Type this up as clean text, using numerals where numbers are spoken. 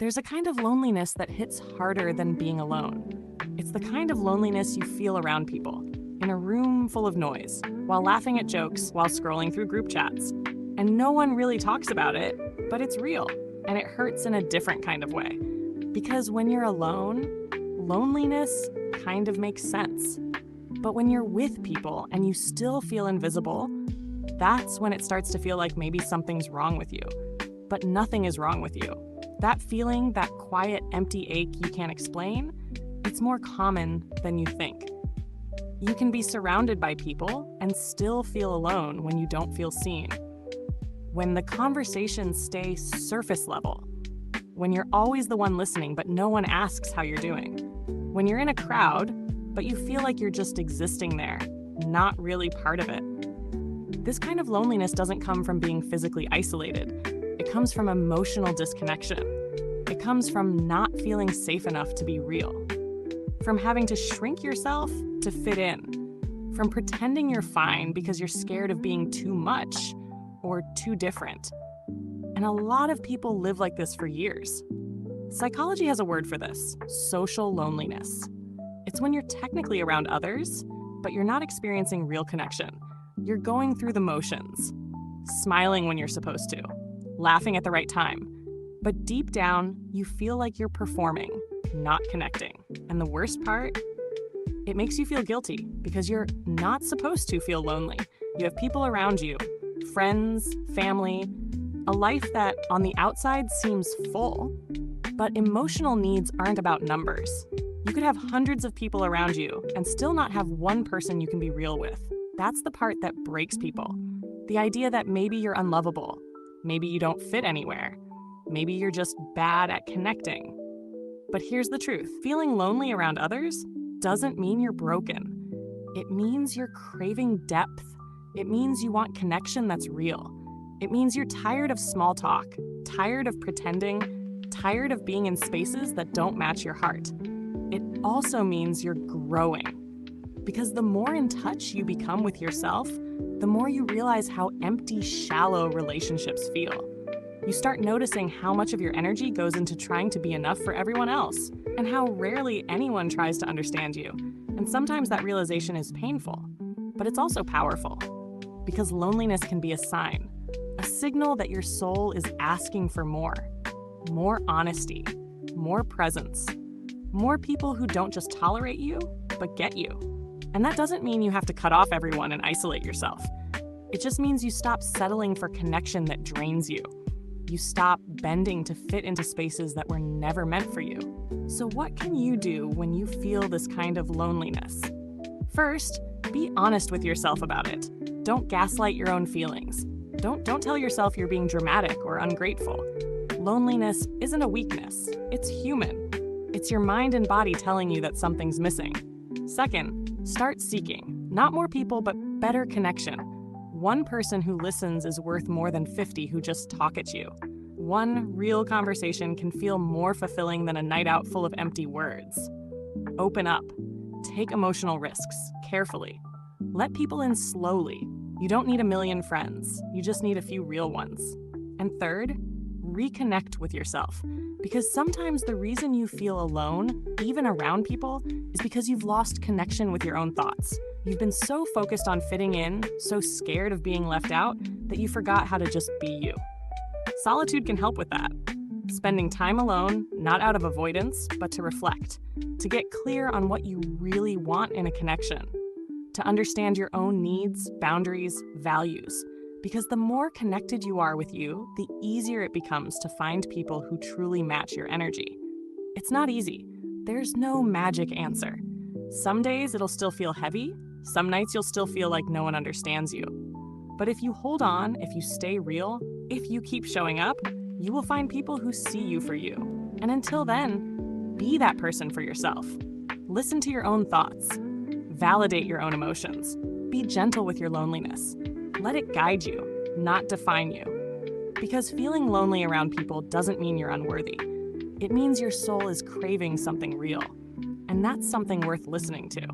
There's a kind of loneliness that hits harder than being alone. It's the kind of loneliness you feel around people, in a room full of noise, while laughing at jokes, while scrolling through group chats. And no one really talks about it, but it's real, and it hurts in a different kind of way. Because when you're alone, loneliness kind of makes sense. But when you're with people and you still feel invisible, that's when it starts to feel like maybe something's wrong with you. But nothing is wrong with you. That feeling, that quiet, empty ache you can't explain, it's more common than you think. You can be surrounded by people and still feel alone when you don't feel seen. When the conversations stay surface level. When you're always the one listening but no one asks how you're doing. When you're in a crowd, but you feel like you're just existing there, not really part of it. This kind of loneliness doesn't come from being physically isolated. It comes from emotional disconnection. It comes from not feeling safe enough to be real. From having to shrink yourself to fit in. From pretending you're fine because you're scared of being too much or too different. And a lot of people live like this for years. Psychology has a word for this: social loneliness. It's when you're technically around others, but you're not experiencing real connection. You're going through the motions, smiling when you're supposed to, laughing at the right time. But deep down, you feel like you're performing, not connecting. And the worst part? It makes you feel guilty because you're not supposed to feel lonely. You have people around you, friends, family, a life that on the outside seems full. But emotional needs aren't about numbers. You could have hundreds of people around you and still not have one person you can be real with. That's the part that breaks people. The idea that maybe you're unlovable, maybe you don't fit anywhere, maybe you're just bad at connecting. But here's the truth: feeling lonely around others doesn't mean you're broken. It means you're craving depth. It means you want connection that's real. It means you're tired of small talk, tired of pretending, tired of being in spaces that don't match your heart. It also means you're growing. Because the more in touch you become with yourself, the more you realize how empty, shallow relationships feel. You start noticing how much of your energy goes into trying to be enough for everyone else, and how rarely anyone tries to understand you. And sometimes that realization is painful, but it's also powerful. Because loneliness can be a sign, a signal that your soul is asking for more honesty, more presence, more people who don't just tolerate you, but get you. And that doesn't mean you have to cut off everyone and isolate yourself. It just means you stop settling for connection that drains you. You stop bending to fit into spaces that were never meant for you. So what can you do when you feel this kind of loneliness? First, be honest with yourself about it. Don't gaslight your own feelings. Don't tell yourself you're being dramatic or ungrateful. Loneliness isn't a weakness. It's human. It's your mind and body telling you that something's missing. Second, start seeking. Not more people, but better connection. One person who listens is worth more than 50 who just talk at you. One real conversation can feel more fulfilling than a night out full of empty words. Open up. Take emotional risks, carefully. Let people in slowly. You don't need a million friends. You just need a few real ones. And third, reconnect with yourself. Because sometimes the reason you feel alone, even around people, is because you've lost connection with your own thoughts. You've been so focused on fitting in, so scared of being left out, that you forgot how to just be you. Solitude can help with that. Spending time alone, not out of avoidance, but to reflect. To get clear on what you really want in a connection. To understand your own needs, boundaries, values. Because the more connected you are with you, the easier it becomes to find people who truly match your energy. It's not easy. There's no magic answer. Some days it'll still feel heavy. Some nights you'll still feel like no one understands you. But if you hold on, if you stay real, if you keep showing up, you will find people who see you for you. And until then, be that person for yourself. Listen to your own thoughts. Validate your own emotions. Be gentle with your loneliness. Let it guide you, not define you. Because feeling lonely around people doesn't mean you're unworthy. It means your soul is craving something real. And that's something worth listening to.